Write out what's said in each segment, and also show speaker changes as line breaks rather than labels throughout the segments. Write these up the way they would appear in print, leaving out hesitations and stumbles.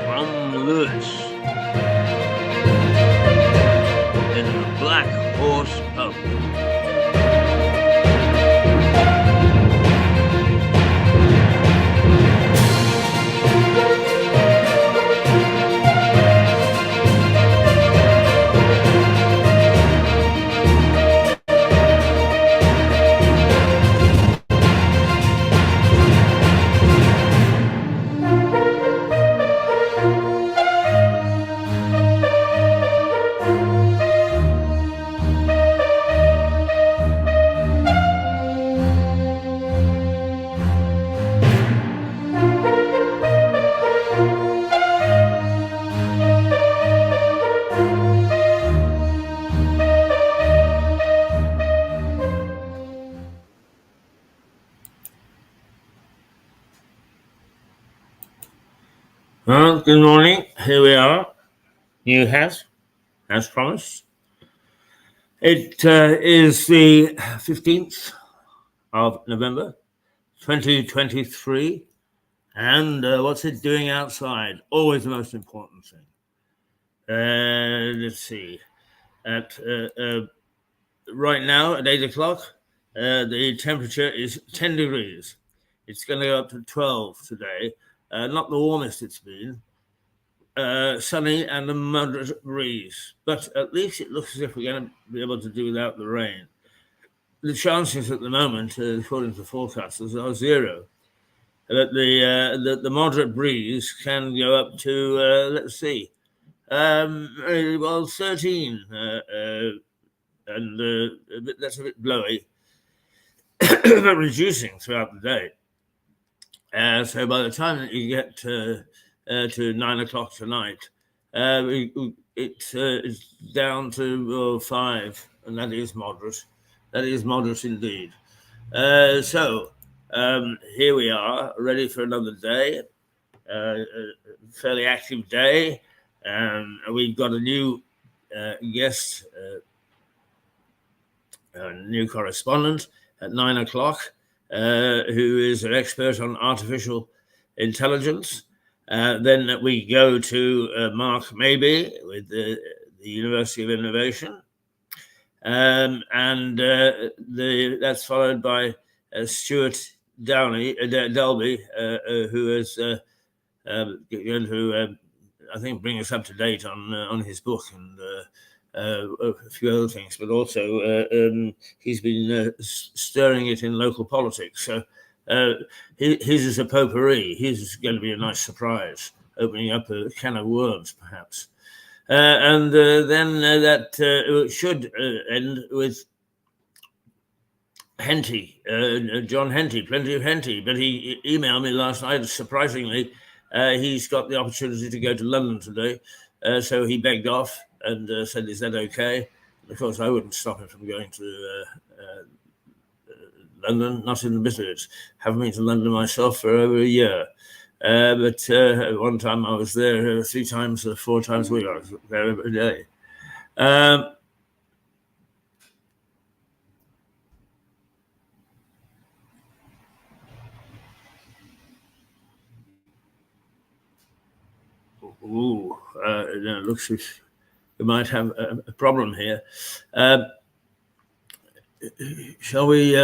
From Lewis in the Black Horse Pub. Well, good morning. Here we are. New house, as promised. It is the 15th of November, 2023. And what's it doing outside? Always the most important thing. Let's see. At right now, at 8 o'clock, the temperature is 10 degrees. It's going to go up to 12 today. Not the warmest it's been. Sunny and a moderate breeze, but at least it looks as if we're going to be able to do without the rain. The chances at the moment, according to forecasters, are zero. But the moderate breeze can go up to let's see, 13, and that's a bit blowy, but reducing throughout the day. So by the time that you get to 9 o'clock tonight, it's down to 5, and that is moderate. That is moderate indeed. So here we are, ready for another day, a fairly active day. We've got a new guest, a new correspondent at 9 o'clock, who is an expert on artificial intelligence. Then we go to Mark Maybe with the University of Innovation. That's followed by Stuart Dalby, who is going to, I think, bring us up to date on his book and a few other things, but also he's been stirring it in local politics. So his is a potpourri. His is going to be a nice surprise, opening up a can of worms, perhaps. Then that should end with Henty, John Henty, plenty of Henty. But he emailed me last night, surprisingly. He's got the opportunity to go to London today. So he begged off and said, is that okay? And of course, I wouldn't stop him from going to London, not in the business. Haven't been to London myself for over a year. But one time I was there 3 times, 4 times a week. I was there every day. It looks as if we might have a problem here. Shall we?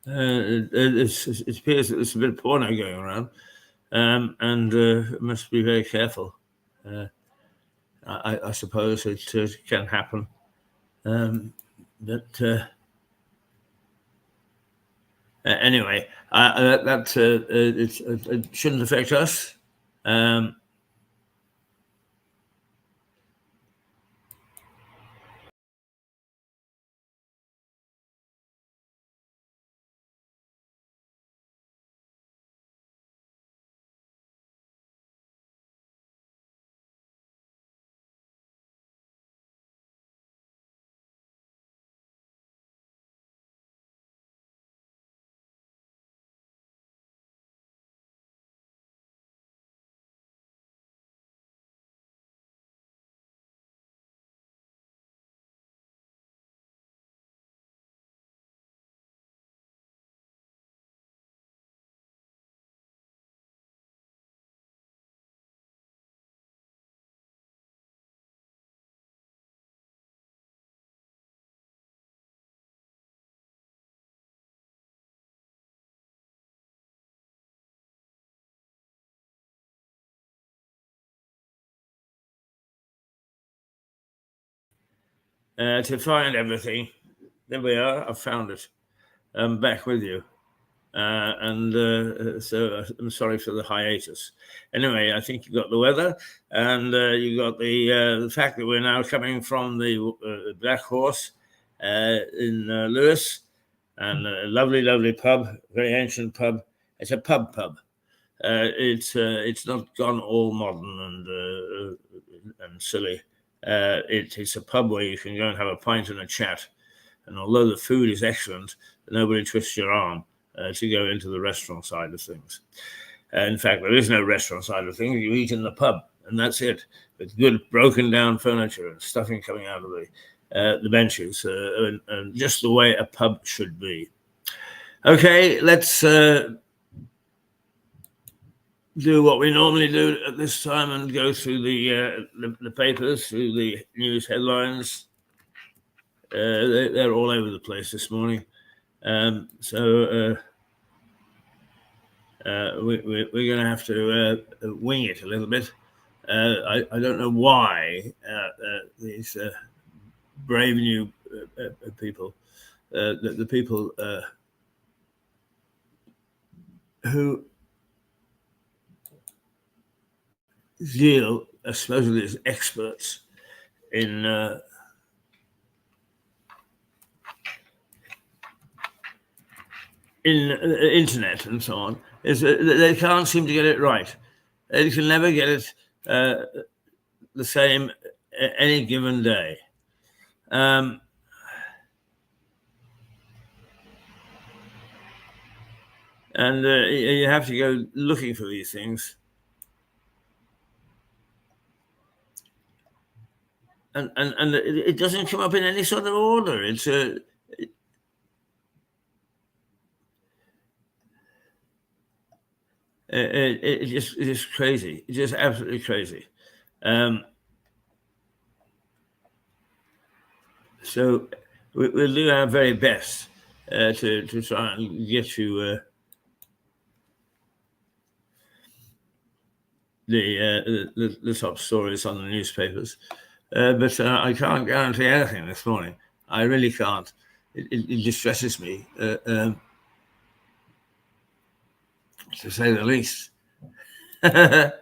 It appears that there's a bit of porno going around, and must be very careful. I suppose it can happen, but anyway, it shouldn't affect us. to find everything. There we are. I've found it. I'm back with you. So I'm sorry for the hiatus. Anyway, I think you got the weather, and you got the fact that we're now coming from the Black Horse in Lewis, and a lovely, lovely pub, very ancient pub. It's a pub. It's not gone all modern and silly. It's a pub where you can go and have a pint and a chat. And although the food is excellent, nobody twists your arm to go into the restaurant side of things. In fact, there is no restaurant side of things. You eat in the pub, and that's it, with good broken down furniture and stuffing coming out of the benches, and just the way a pub should be. Okay, let's do what we normally do at this time and go through the papers, through the news headlines. They're all over the place this morning. So we're going to have to wing it a little bit. I don't know why these brave new people, the people who deal supposedly as experts in internet and so on, is they can't seem to get it right. They can never get it the same any given day. And you have to go looking for these things. And it doesn't come up in any sort of order. It's it's just crazy. It's just absolutely crazy. So we'll do our very best to try and get you the top stories on the newspapers. But I can't guarantee anything this morning. I really can't. It distresses me, to say the least. But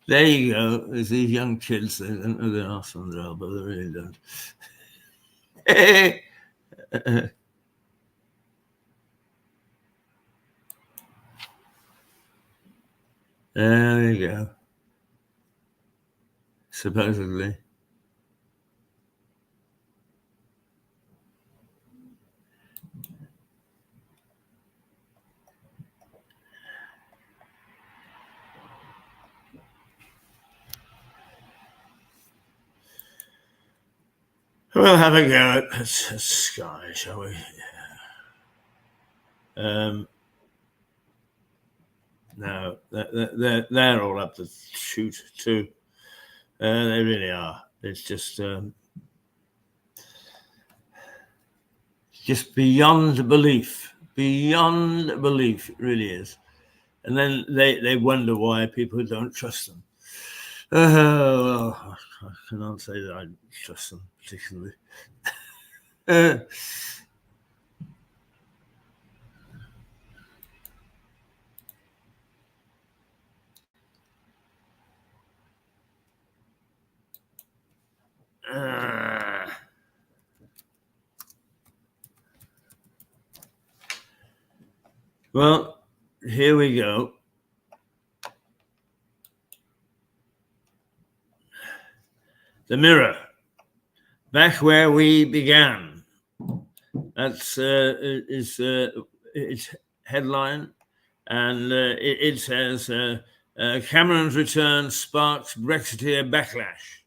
there you go. There's these young kids. They don't know their arse on their elbow. They really don't. There you go. Supposedly. We'll have a go at Sky, shall we? No, they're all up to shoot too. They really are. It's just beyond belief. Beyond belief, it really is. And then they wonder why people don't trust them. Well, I cannot say that I trust them particularly. Well, here we go. The Mirror, back where we began. That's its headline, and it says Cameron's return sparks Brexiteer backlash.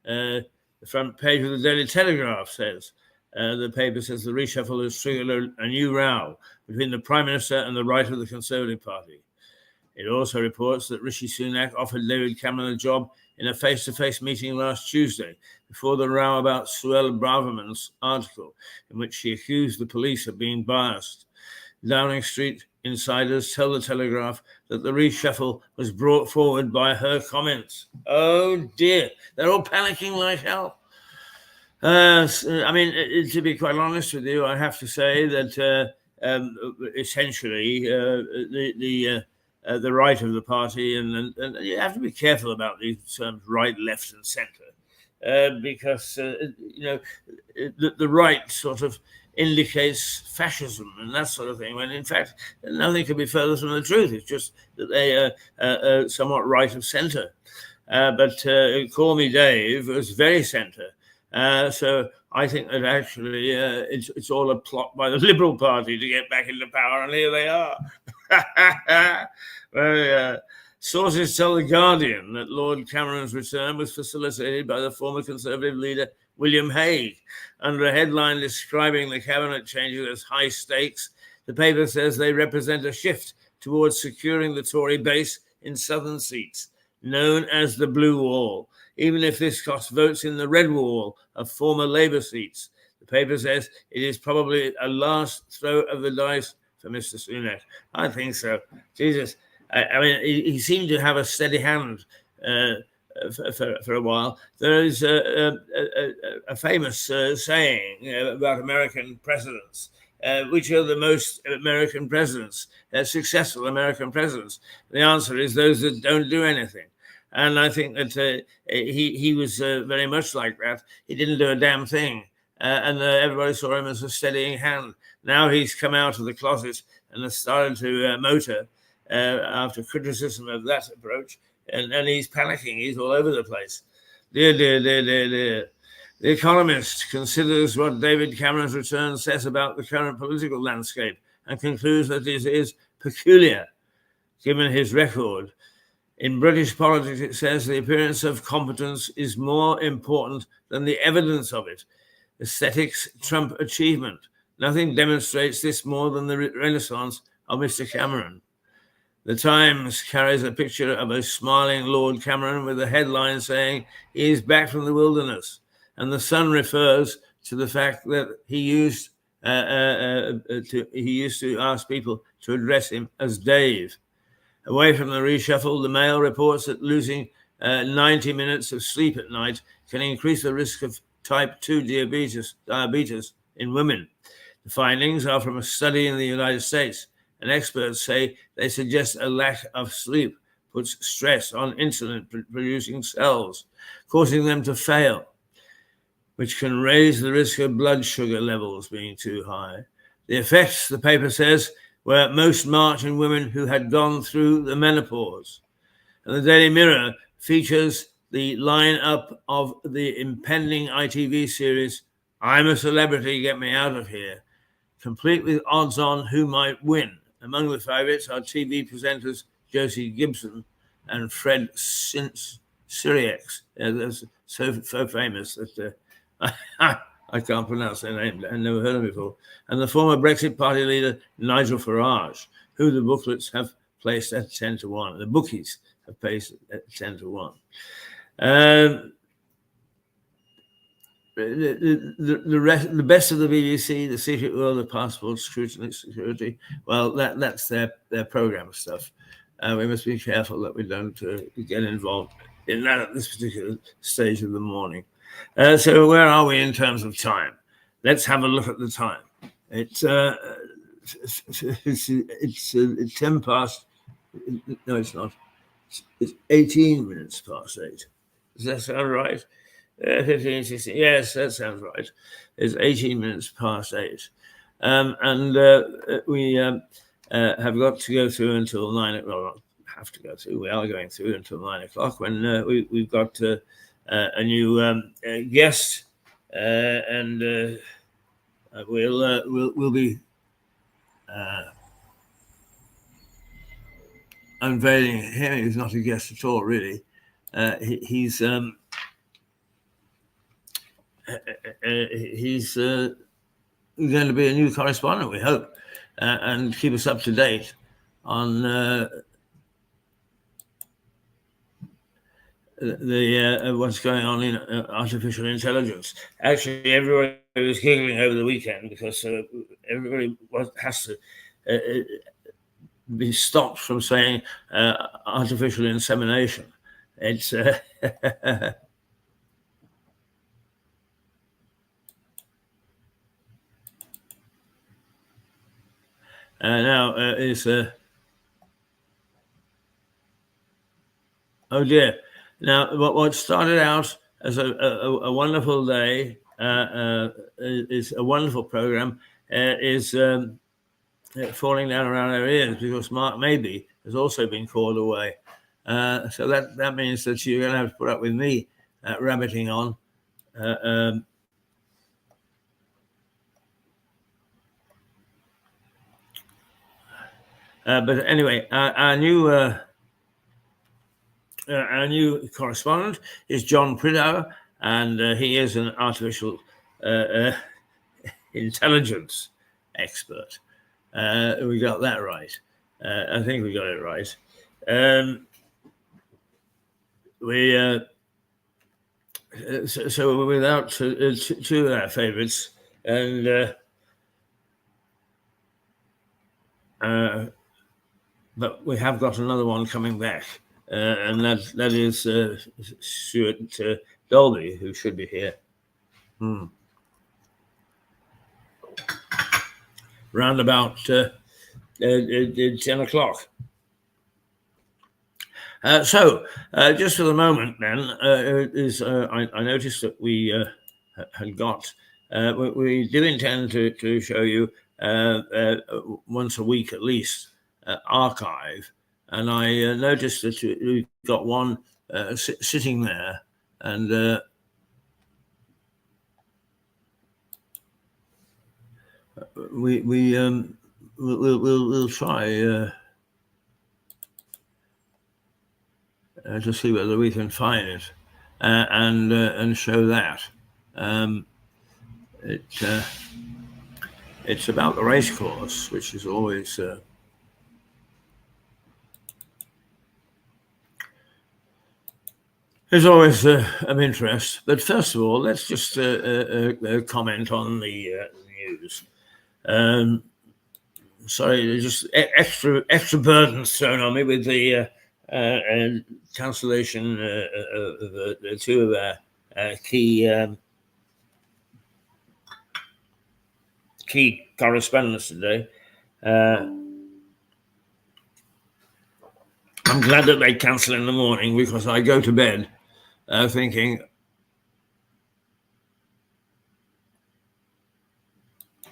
The front page of the Daily Telegraph says the paper says the reshuffle has triggered a new row between the Prime Minister and the right of the Conservative Party. It also reports that Rishi Sunak offered David Cameron a job in a face-to-face meeting last Tuesday before the row about Suella Braverman's article in which she accused the police of being biased. Downing Street Insiders tell the Telegraph that the reshuffle was brought forward by her comments. Oh dear, they're all panicking like hell. I mean, to be quite honest with you, I have to say that essentially the right of the party, and you have to be careful about these terms, right, left, and centre, because the right sort of indicates fascism and that sort of thing, when in fact nothing could be further from the truth. It's just that they are somewhat right of centre. But Call Me Dave was very centre. So I think that actually it's all a plot by the Liberal Party to get back into power, and here they are. Well, sources tell The Guardian that Lord Cameron's return was facilitated by the former Conservative leader William Hague. Under a headline describing the cabinet changes as high stakes, the paper says they represent a shift towards securing the Tory base in southern seats, known as the Blue Wall, even if this costs votes in the Red Wall of former Labour seats. The paper says it is probably a last throw of the dice for Mr. Sunak. I think so. Jesus. I mean, he seemed to have a steady hand for a while. There is a famous saying about American presidents. Which are the most American presidents, successful American presidents? The answer is those that don't do anything. And I think that he was very much like that. He didn't do a damn thing. And everybody saw him as a steadying hand. Now he's come out of the closet and has started to motor after criticism of that approach. And he's panicking. He's all over the place. Dear. The Economist considers what David Cameron's return says about the current political landscape and concludes that it is peculiar, given his record. In British politics, it says the appearance of competence is more important than the evidence of it. Aesthetics trump achievement. Nothing demonstrates this more than the renaissance of Mr. Cameron. The Times carries a picture of a smiling Lord Cameron with a headline saying he is back from the wilderness. And the Sun refers to the fact that he used to ask people to address him as Dave. Away from the reshuffle, the Mail reports that losing 90 minutes of sleep at night can increase the risk of type 2 diabetes in women. The findings are from a study in the United States, and experts say they suggest a lack of sleep puts stress on insulin-producing cells, causing them to fail, which can raise the risk of blood sugar levels being too high. The effects, the paper says, were most marked in women who had gone through the menopause. And the Daily Mirror features the lineup of the impending ITV series, I'm a Celebrity, Get Me Out of Here, complete with odds on who might win. Among the favourites are TV presenters Josie Gibson and Fred Sirieix. They're so famous that I can't pronounce their name. I've never heard of them before. And the former Brexit Party leader, Nigel Farage, who the booklets have placed at 10 to 1. The bookies have placed at 10 to 1. The best of the BBC, The Secret World of Passports, Scrutiny, Security, well, that's their programme stuff. We must be careful that we don't get involved in that at this particular stage of the morning. So where are we in terms of time? Let's have a look at the time. It's 10 past. No, it's not. It's 18 minutes past 8. Does that sound right? 15, 16. Yes, that sounds right. It's 18 minutes past 8. And we have got to go through until 9 o'clock. Well, not have to go through. We are going through until 9 o'clock when we've got a new guest, and we'll be unveiling him. He's not a guest at all, really. He's going to be a new correspondent, we hope, and keep us up to date on what's going on in artificial intelligence. Actually, everybody was giggling over the weekend because everybody has to be stopped from saying artificial insemination. It's now is oh dear. Now what started out as a wonderful day is a wonderful program is falling down around our ears because Mark Maybe has also been called away. So that means that you're going to have to put up with me rabbiting on. But anyway, our new correspondent is John Prideaux, and he is an artificial intelligence expert. We got that right. I think we got it right. So without two of our favourites, and but we have got another one coming back, and that is Stuart Dolby, who should be here. Round about 10 o'clock. So, just for the moment, then, I noticed that we had got. We do intend to show you once a week at least archive, and I noticed that we've got one sitting there, and we'll try. To see whether we can find it and show that. It's about the race course, which is always of interest. But first of all, let's just comment on the news. Sorry, just extra burdens thrown on me with the cancellation of the two of our key correspondents today. I'm glad that they cancel in the morning because I go to bed thinking,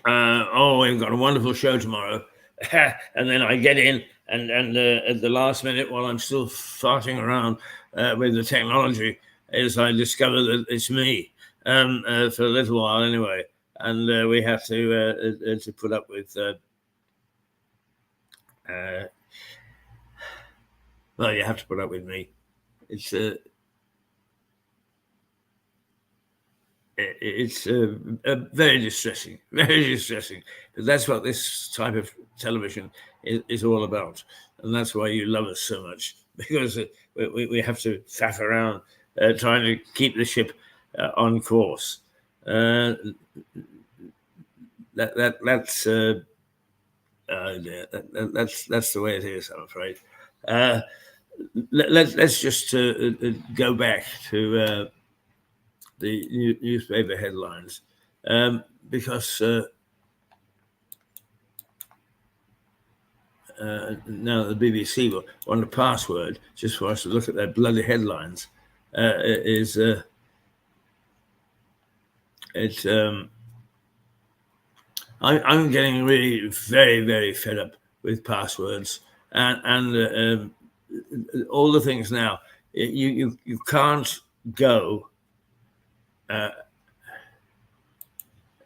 oh, we've got a wonderful show tomorrow. And then I get in and at the last minute, while I'm still farting around with the technology, is I discover that it's me for a little while anyway. And we have to put up with well, you have to put up with me. It's very distressing, very distressing. But that's what this type of television is all about, and that's why you love us so much, because we have to faff around trying to keep the ship on course. That's the way it is, I'm afraid. Let's just go back to the newspaper headlines, because now the BBC will want a password just for us to look at their bloody headlines. I'm getting really very, very fed up with passwords and all the things now. You can't go.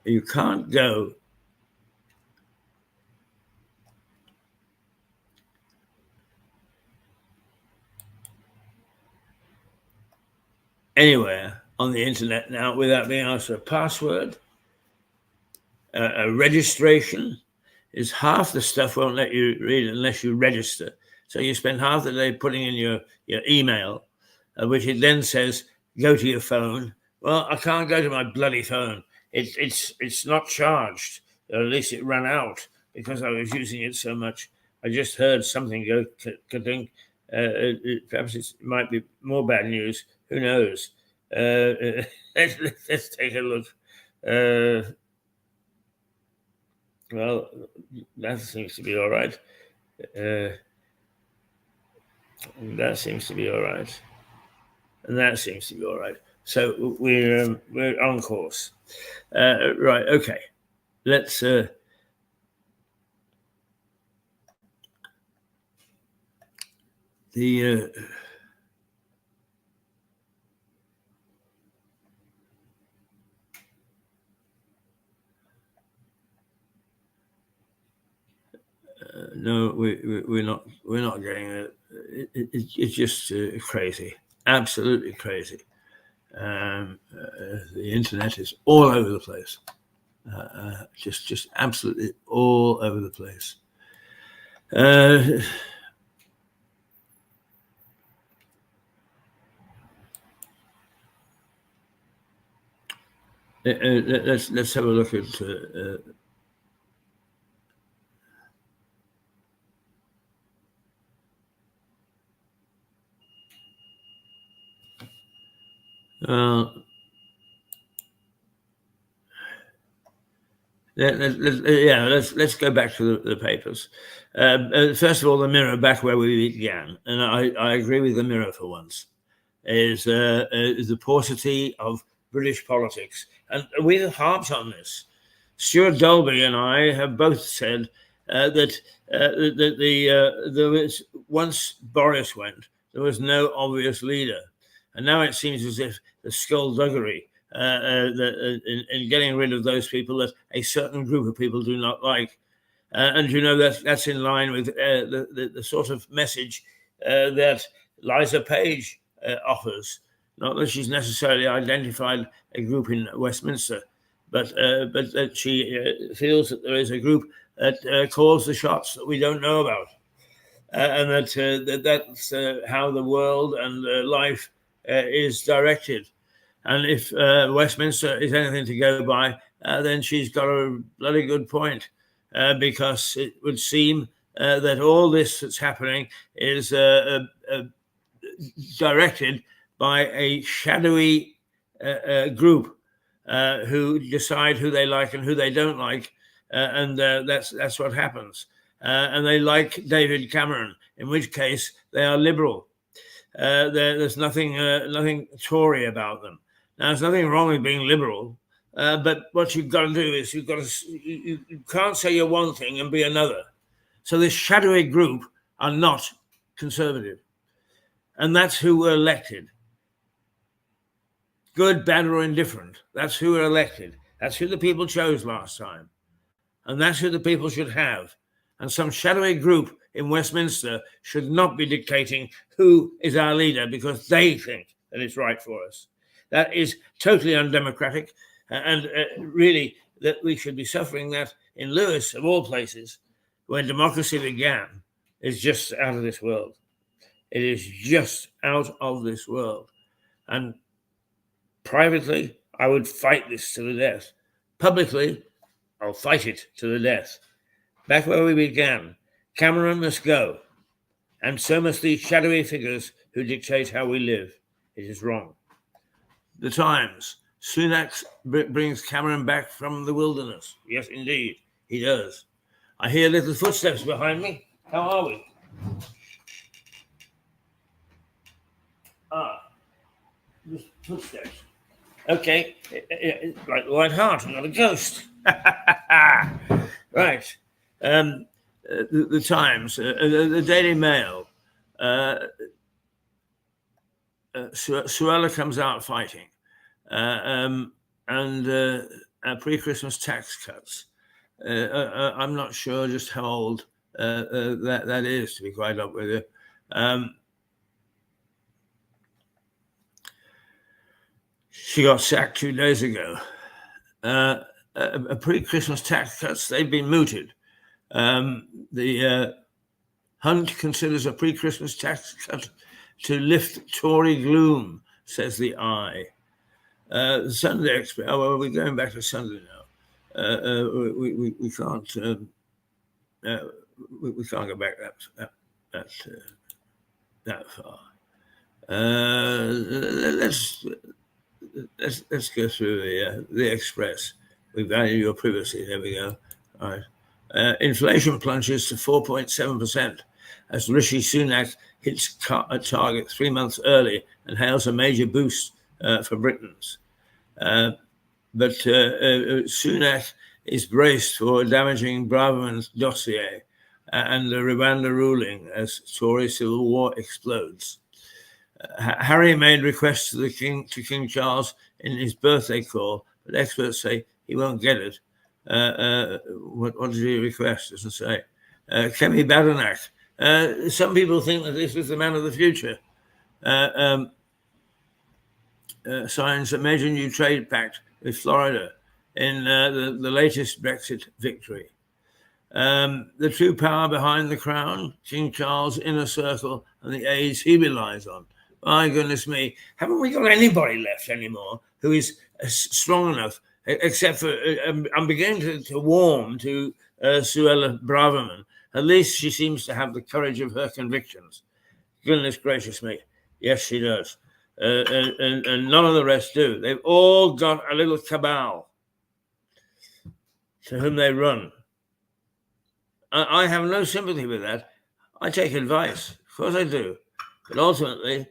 You can't go anywhere on the internet now without being asked for a password. A registration is half the stuff won't let you read unless you register. So you spend half the day putting in your email, which it then says, go to your phone. Well, I can't go to my bloody phone. It's not charged, or at least it ran out because I was using it so much. I just heard something go ka-dink. Perhaps it might be more bad news. Who knows? Let's take a look. Well, that seems to be all right. That seems to be all right. And that seems to be all right. So we're on course. Right, okay. Let's no, we're not getting it. It's just crazy, absolutely crazy. The internet is all over the place, just absolutely all over the place. Let's have a look at. Let's go back to the papers. First of all, the Mirror, back where we began, and I agree with the Mirror for once, is the paucity of British politics, and we've harped on this. Stuart Dolby and I have both said that there was, once Boris went, there was no obvious leader, and now it seems as if the skullduggery in getting rid of those people that a certain group of people do not like. And that's in line with the sort of message that Liza Page offers. Not that she's necessarily identified a group in Westminster, but that she feels that there is a group that calls the shots that we don't know about, and that's how the world and life is directed. And if Westminster is anything to go by, then she's got a bloody good point, because it would seem that all this that's happening is directed by a shadowy group who decide who they like and who they don't like, and that's what happens. And they like David Cameron, in which case they are liberal. There's nothing Tory about them. Now, there's nothing wrong with being liberal, but what you've got to do is you can't say you're one thing and be another. So this shadowy group are not conservative, and that's who were elected. Good, bad, or indifferent. That's who were elected. That's who the people chose last time, and that's who the people should have. And some shadowy group in Westminster should not be dictating who is our leader because they think that it's right for us. That is totally undemocratic, and really that we should be suffering that in Lewis, of all places, where democracy began, is just out of this world. It is just out of this world. And privately, I would fight this to the death. Publicly, I'll fight it to the death. Back where we began, Cameron must go, and so must these shadowy figures who dictate how we live. It is wrong. The Times. Sunak brings Cameron back from the wilderness. Yes, indeed, he does. I hear little footsteps behind me. How are we? Footsteps. Okay, like the White Hart, not a ghost. Right. The Times, the Daily Mail. Suella comes out fighting, and pre-Christmas tax cuts. I'm not sure just how old that is, to be quite up with you. She got sacked 2 days ago. Pre-Christmas tax cuts, they've been mooted. The Hunt considers a pre-Christmas tax cut to lift Tory gloom, says the Eye. The Sunday Express. Oh, well, we're going back to Sunday now. We can't. we can't go back that far. Let's go through the Express. We value your privacy. There we go. All right. Inflation plunges to 4.7% as Rishi Sunak hits a target 3 months early and hails a major boost for Britons. But Sunak is braced for damaging Braverman's dossier and the Rwanda ruling as Tory civil war explodes. Harry made requests to King Charles in his birthday call, but experts say he won't get it. What did he request? Doesn't say. Kemi Badenoch. Some people think that this is the man of the future. Signs a major new trade pact with Florida in the latest Brexit victory. The true power behind the crown, King Charles' inner circle, and the aides he relies on. My goodness me, haven't we got anybody left anymore who is strong enough, except for, I'm beginning to warm to Suella Braverman. At least she seems to have the courage of her convictions. Goodness gracious me. Yes, she does. And none of the rest do. They've all got a little cabal to whom they run. I have no sympathy with that. I take advice. Of course I do. But ultimately,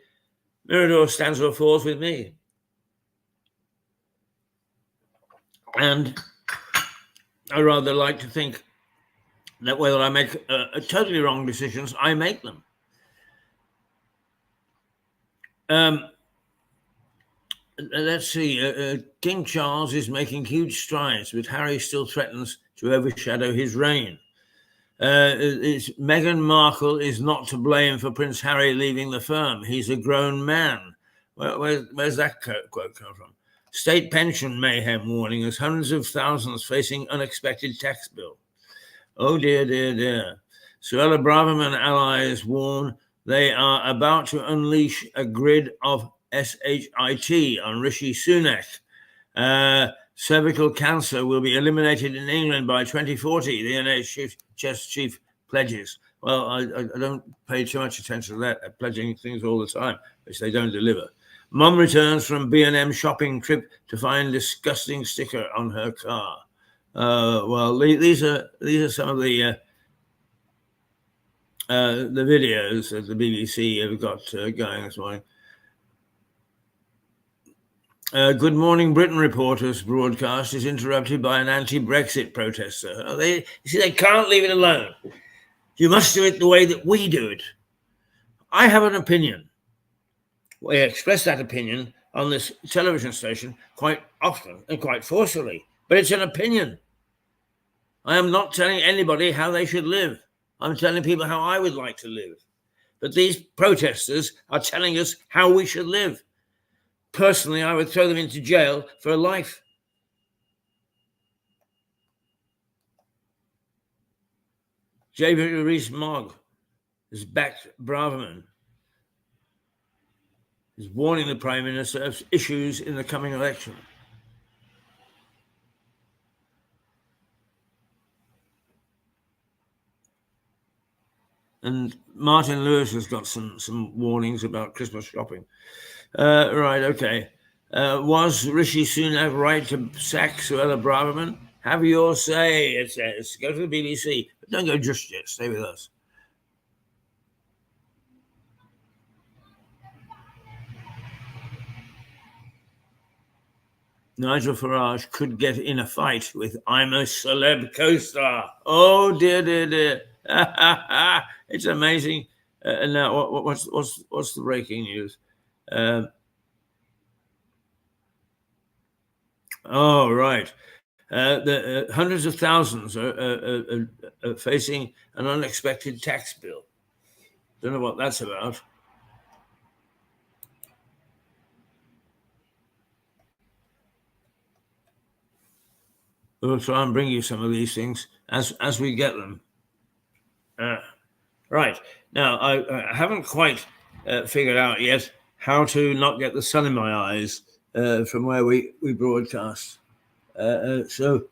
Mirador stands or falls with me. And I rather like to think that whether I make totally wrong decisions, I make them. Let's see. King Charles is making huge strides, but Harry still threatens to overshadow his reign. Meghan Markle is not to blame for Prince Harry leaving the firm. He's a grown man. Where's that quote come from? State pension mayhem warning as hundreds of thousands facing unexpected tax bill. Oh dear, dear, dear. Suella Braverman allies warn they are about to unleash a grid of SHIT on Rishi Sunak. Cervical cancer will be eliminated in England by 2040, the NHS chief pledges. Well, I don't pay too much attention to that. They're pledging things all the time, which they don't deliver. Mum returns from B&M shopping trip to find disgusting sticker on her car. Well, these are some of the videos that the BBC have got going this morning. Good Morning Britain reporters broadcast is interrupted by an anti-Brexit protester. They can't leave it alone. You must do it the way that we do it. I have an opinion. We express that opinion on this television station quite often and quite forcefully, but it's an opinion. I am not telling anybody how they should live. I'm telling people how I would like to live. But these protesters are telling us how we should live. Personally, I would throw them into jail for life. J.B. Rees-Mogg has backed Braverman. He's warning the Prime Minister of issues in the coming election. And Martin Lewis has got some warnings about Christmas shopping. Right, okay. Was Rishi Sunak right to sack Suella Braverman? Have your say, it says. Go to the BBC. But don't go just yet. Stay with us. Nigel Farage could get in a fight with I'm a Celeb co-star. Oh, dear, dear, dear. It's amazing. Now, what's the breaking news? Right. The hundreds of thousands are facing an unexpected tax bill. Don't know what that's about. We'll try and bring you some of these things as we get them. Right. Now, I haven't quite figured out yet how to not get the sun in my eyes from where we broadcast. So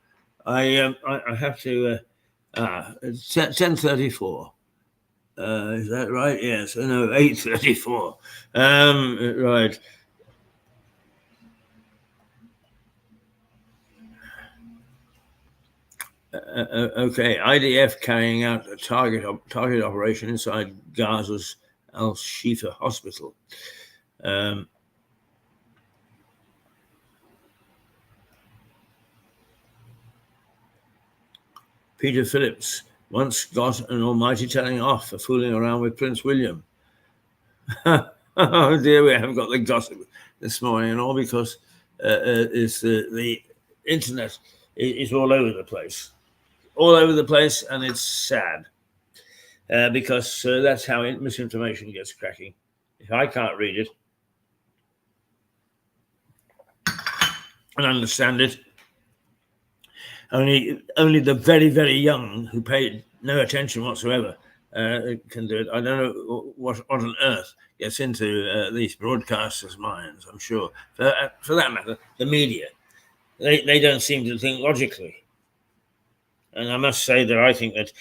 I have to It's 10:34. Is that right? Yes. No, 8:34. Right. Okay. IDF carrying out a target operation inside Gaza's Al Shifa hospital. Peter Phillips once got an almighty telling off for fooling around with Prince William. Oh dear, we haven't got the gossip this morning, and all because the internet is all over the place, and it's sad because that's how misinformation gets cracking. If I can't read it and understand it, only the very, very young who paid no attention whatsoever can do it. I don't know what on earth gets into these broadcasters' minds. I'm sure, for that matter, the media, they don't seem to think logically. And I must say that I think that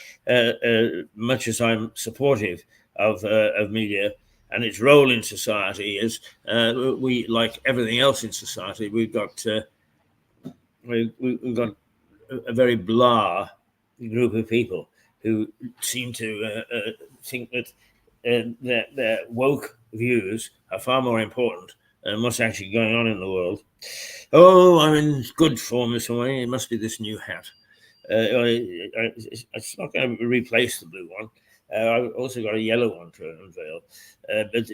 much as I'm supportive of media and its role in society, is we, like everything else in society, we've got a very blah group of people who seem to think that their woke views are far more important than what's actually going on in the world. Oh, I'm in good form this morning. It must be this new hat. It's not going to replace the blue one. I've also got a yellow one to unveil, but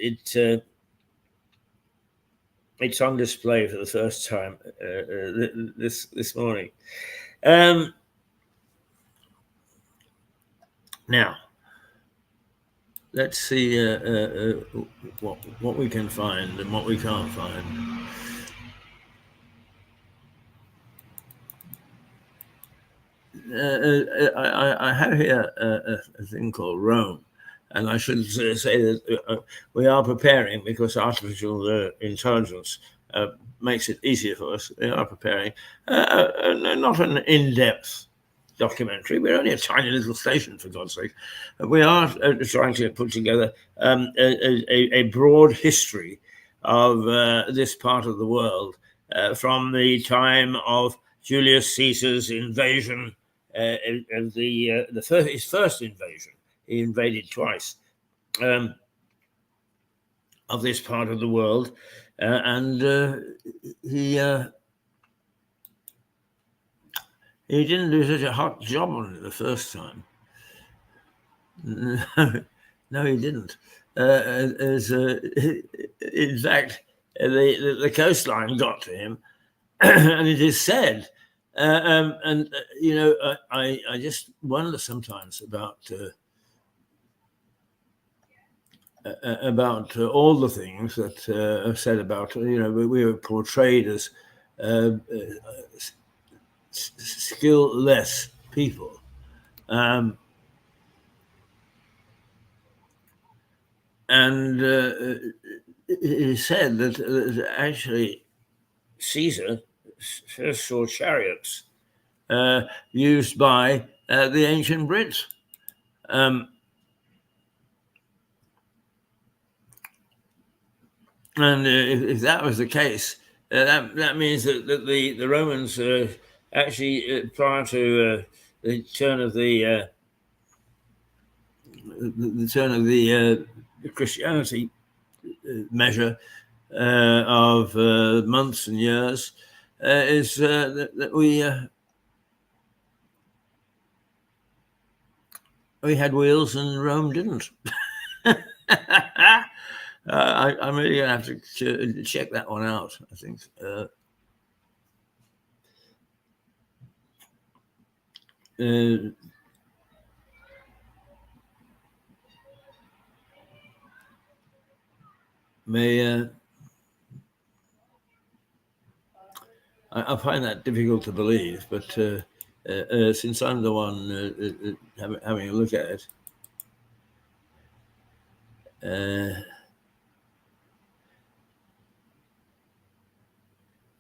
it's on display for the first time this morning. Now, let's see what we can find and what we can't find. I have here a thing called Rome, and I should say that we are preparing, because artificial intelligence makes it easier for us. We are preparing not an in-depth documentary. We're only a tiny little station, for God's sake. We are trying to put together a broad history of this part of the world from the time of Julius Caesar's invasion of his first invasion. He invaded twice of this part of the world, and he didn't do such a hot job on it the first time. No, he didn't. In fact, the coastline got to him, and it is said, and I just wonder sometimes about all the things that are said about. We were portrayed as skill-less people. And it is said that actually Caesar first saw chariots used by the ancient Brits. And if that was the case, that means that the Romans actually, prior to the turn of the Christianity measure of months and years, is that we had wheels and Rome didn't. I'm really going to have to check that one out, I think. I find that difficult to believe, but since I'm the one having a look at it,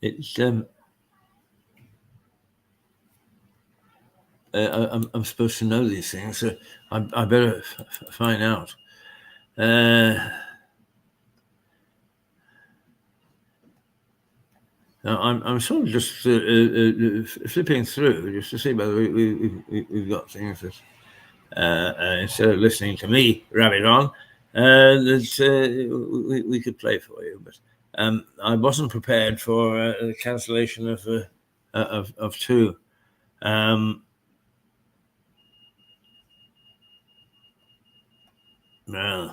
it's I'm supposed to know these things, so I better find out. Now I'm sort of just flipping through just to see whether we've got things that instead of listening to me rabbit on, that we could play for you. But I wasn't prepared for the cancellation of two. No.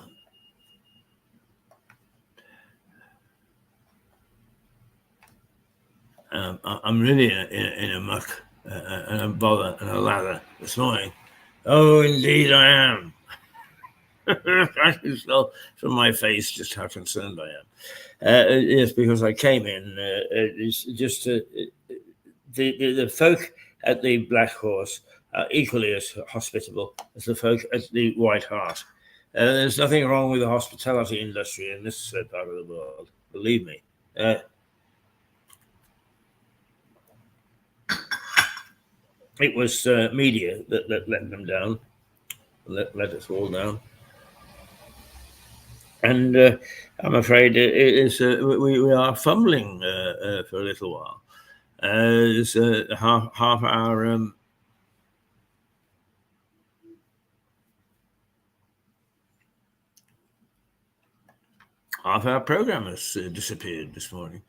I'm really in a muck and a bother and a lather this morning. Oh, indeed I am. I can tell from my face just how concerned I am. Yes, because I came in. It's just the folk at the Black Horse are equally as hospitable as the folk at the White Hart. There's nothing wrong with the hospitality industry in this part of the world, believe me. It was media that let them down, let us all down. And I'm afraid we are fumbling for a little while. There's half our half our program has disappeared this morning,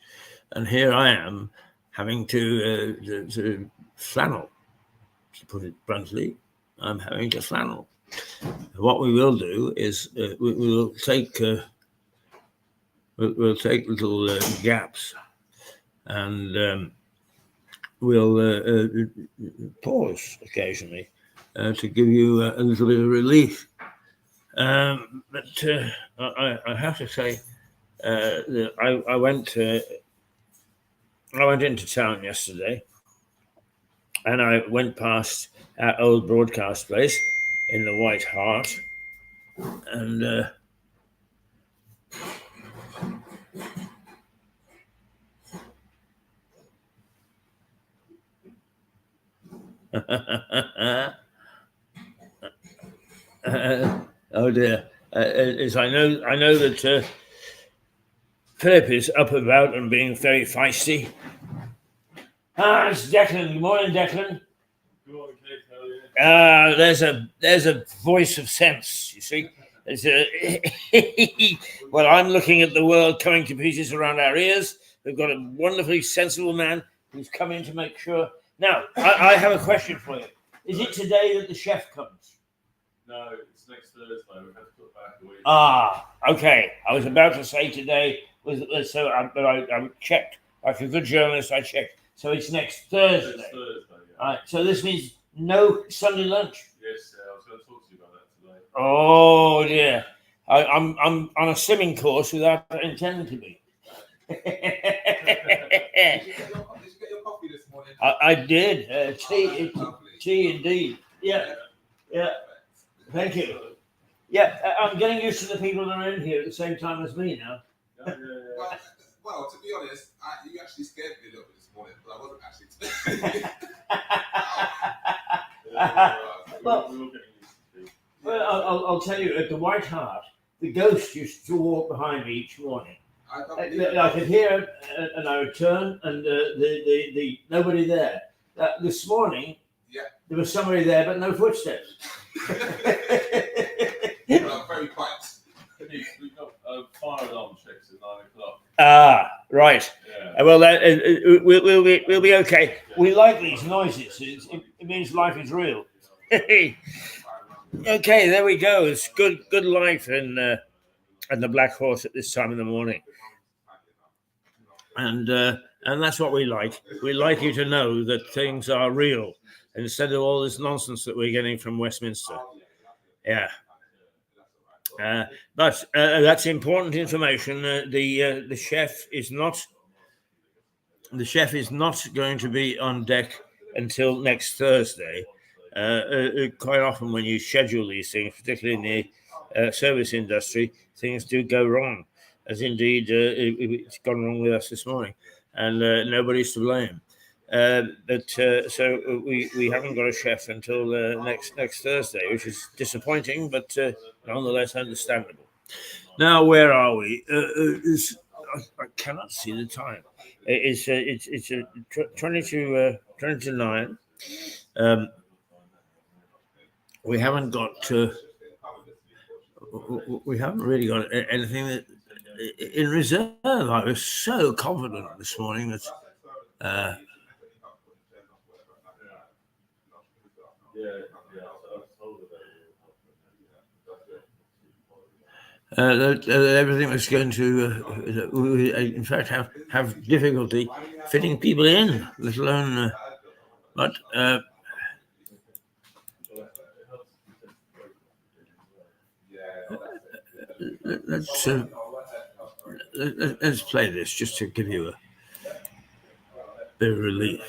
and here I am having to flannel. To put it bluntly, I'm having to flannel. What we will do is we will take we'll take little gaps, and we'll pause occasionally to give you a little bit of relief. But I have to say, I went into town yesterday, and I went past our old broadcast place in the White Hart, and oh dear! As I know that Philip is up about and being very feisty. It's Declan. Good morning, Declan.
Good morning, Keith.
There's a voice of sense. You see, well, I'm looking at the world coming to pieces around our ears. We've got a wonderfully sensible man who's come in to make sure. Now, I have a question for you. Is it today that the chef comes?
No, it's next Thursday. We've had to put back a week.
Okay. I was about to say today but I checked. Like a good journalist, I checked. So it's next Thursday.
Next Thursday, yeah.
All right. So this means no Sunday lunch.
Yes, I was going to talk to you about that today.
Oh dear. I'm on a swimming course without intending to be.
Did you get your coffee this morning?
I did. Tea indeed. Yeah. Thank you. Yeah, I'm getting used to the people that are in here at the same time as me now.
Yeah.
Well, to be honest, you actually scared me a little bit this morning, but I wasn't actually.
Well, I'll tell you, at the White Hart, the ghost used to walk behind me each morning. I could hear, and I would turn, and the nobody there. This morning, there was somebody there, but no footsteps.
Very quiet.
We've got fire alarm checks at 9 o'clock.
Right.
Yeah.
Well, we'll be okay. We like these noises. It means life is real. Okay, there we go. It's good life in the Black Horse at this time in the morning, and that's what we like. We like you to know that things are real instead of all this nonsense that we're getting from Westminster. Yeah. But that's important information. The chef is not going to be on deck until next Thursday. Quite often, when you schedule these things, particularly in the service industry, things do go wrong. As indeed, it's gone wrong with us this morning, and nobody's to blame. So we haven't got a chef until next Thursday, which is disappointing, but nonetheless understandable. Now, where are we? I cannot see the time. It's 20 to 9. We haven't got we haven't really got anything in reserve. I was so confident this morning that that everything was going to, in fact, have difficulty fitting people in, let alone. But let's let's play this just to give you a bit of relief.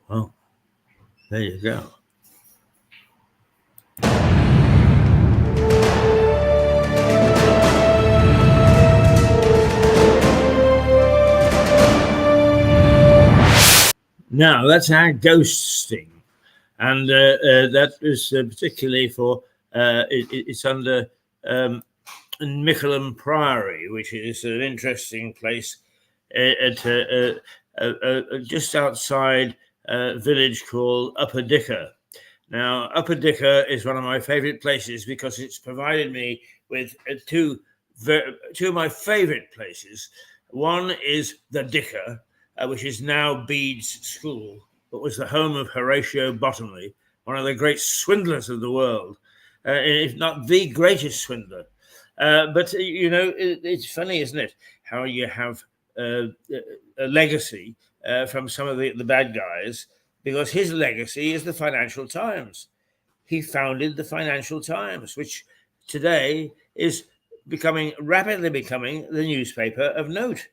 Well, there you go. Now that's our ghosting, and that is particularly for it's under Mickleham Priory, which is an interesting place just outside a village called Upper Dicker. Now, Upper Dicker is one of my favourite places because it's provided me with two of my favourite places. One is the Dicker, which is now Bede's School, but was the home of Horatio Bottomley, one of the great swindlers of the world, if not the greatest swindler. But it's funny, isn't it, how you have a legacy from some of the bad guys, because his legacy is the Financial Times. He founded the Financial Times, which today is rapidly becoming the newspaper of note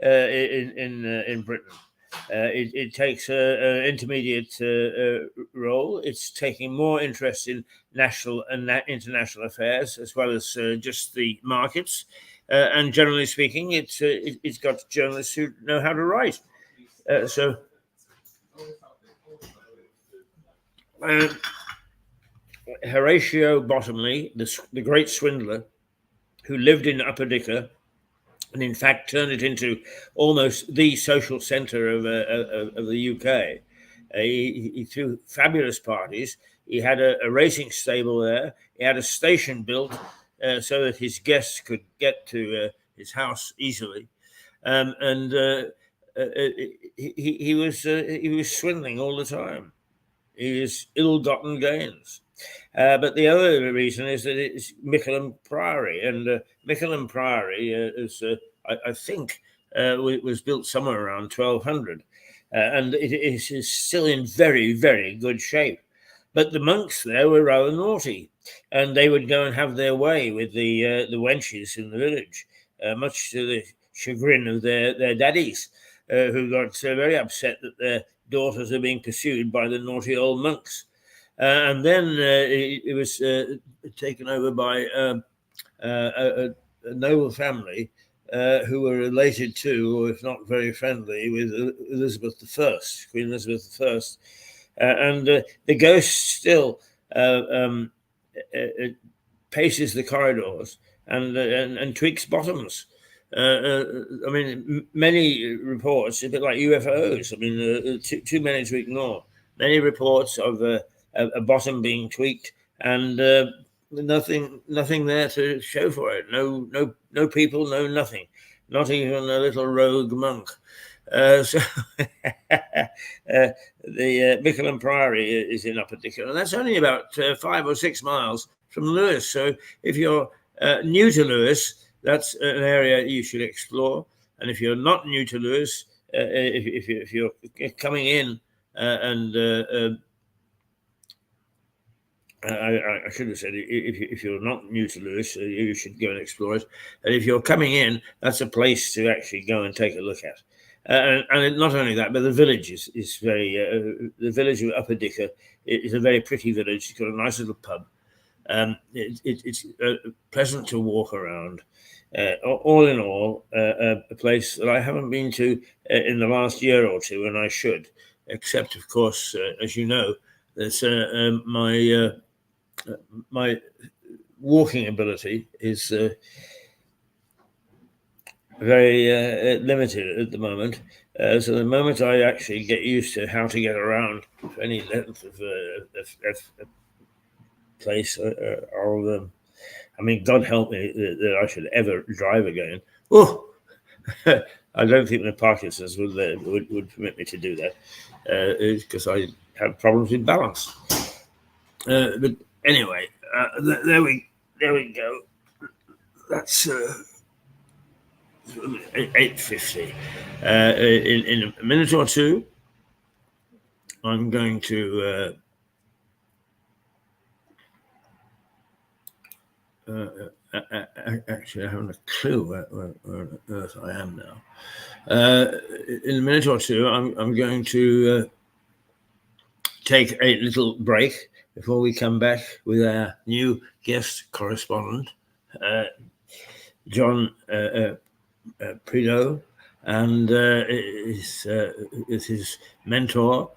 in Britain. It takes an intermediate role. It's taking more interest in national and international affairs, as well as just the markets. And generally speaking, it's got journalists who know how to write. Horatio Bottomley, the great swindler, who lived in Upper Dicker, and in fact turned it into almost the social centre of the UK. He threw fabulous parties. He had a racing stable there. He had a station built so that his guests could get to his house easily, and he was swindling all the time. He was ill-gotten gains. But the other reason is that it's Mickleham Priory, and Mickleham Priory I think was built somewhere around 1200, and it is still in very, very good shape. But the monks there were rather naughty, and they would go and have their way with the wenches in the village, much to the chagrin of their daddies, who got very upset that their daughters are being pursued by the naughty old monks. And then it was taken over by a noble family who were related to, or if not very friendly, with Elizabeth I, Queen Elizabeth I. And the ghost still paces the corridors and tweaks bottoms. I mean, many reports, a bit like UFOs. I mean, too many to ignore. Many reports of a bottom being tweaked, and nothing there to show for it. No people, no nothing. Not even a little rogue monk. So the Mickleham Priory is in Upper Dicker, and that's only about 5 or 6 miles from Lewes. So if you're new to Lewes, that's an area you should explore. And if you're not new to Lewes, if you're coming in I should have said, if you're not new to Lewes, you should go and explore it. And if you're coming in, that's a place to actually go and take a look at. And not only that, but the village is very. The village of Upper Dicker is a very pretty village. It's got a nice little pub. It's pleasant to walk around. All in all, a place that I haven't been to in the last year or two, and I should. Except, of course, as you know, that my walking ability is very limited at the moment. So the moment I actually get used to how to get around for any length of place, I'll. I mean, God help me that I should ever drive again. Oh, I don't think the Parkinson's would permit me to do that because I have problems with balance. But anyway, there we go. That's 8:50. In a minute or two, I'm going to. Actually, I haven't a clue where on earth I am now. In a minute or two, I'm going to take a little break before we come back with our new guest correspondent, John Prideaux, and his mentor,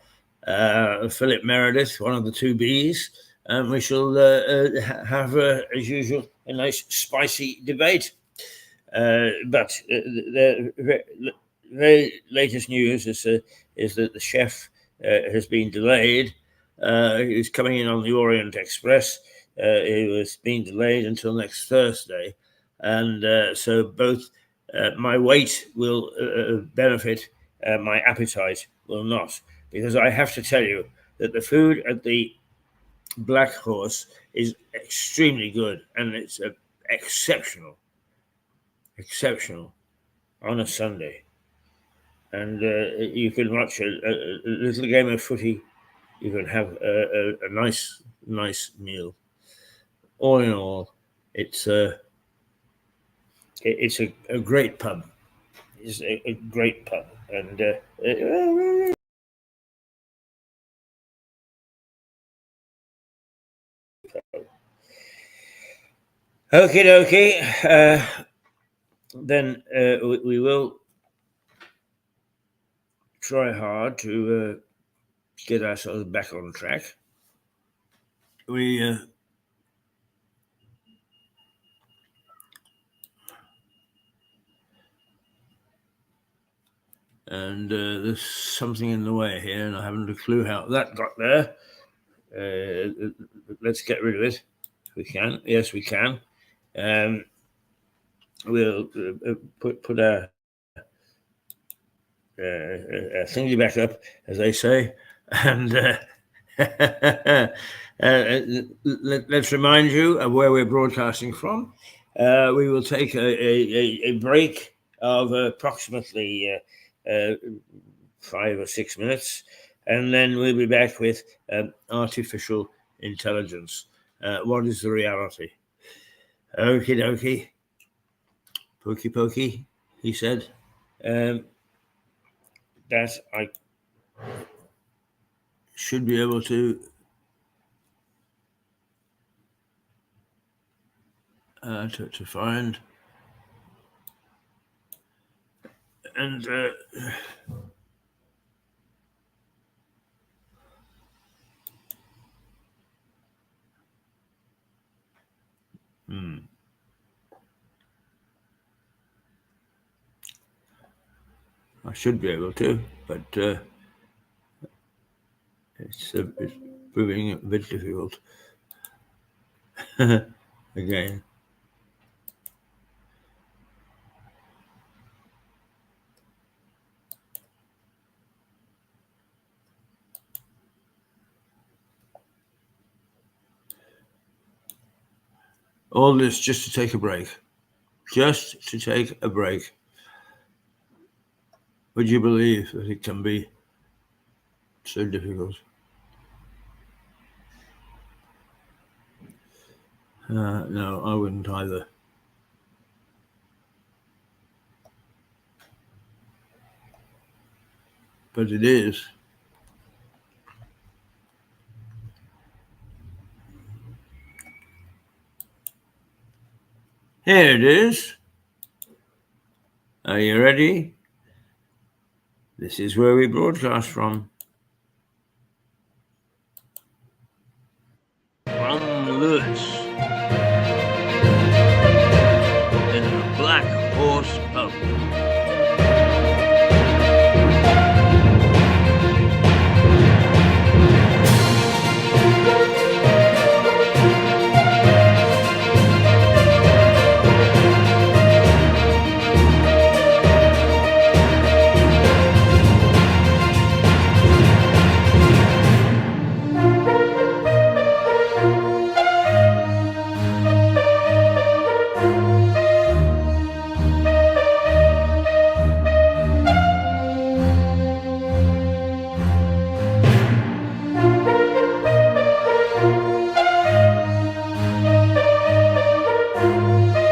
Philip Meredith, one of the two Bs. And we shall have, as usual, a nice spicy debate. But the very latest news is that the chef has been delayed. He's coming in on the Orient Express. It was being delayed until next Thursday. And so both my weight will benefit, my appetite will not. Because I have to tell you that the food at the Black Horse is extremely good, and it's exceptional on a Sunday. And you can watch a little game of footy. You can have a nice meal. All in all, it's a great pub. It's a great pub, and okie dokie. Then we will try hard to get ourselves back on track. We and there's something in the way here, and I haven't a clue how that got there. Let's get rid of it. We can. Yes, we can. We'll put our thingy back up, as they say, and let's remind you of where we're broadcasting from. We will take a break of approximately 5 or 6 minutes, and then we'll be back with artificial intelligence. What is the reality? Okie dokie. Pokey pokey, he said. That I should be able to find. And I should be able to, but it's proving a bit difficult. Again. All this just to take a break. Just to take a break. Would you believe that it can be so difficult? No, I wouldn't either. but it is. Here it is. Are you ready? This is where we broadcast from.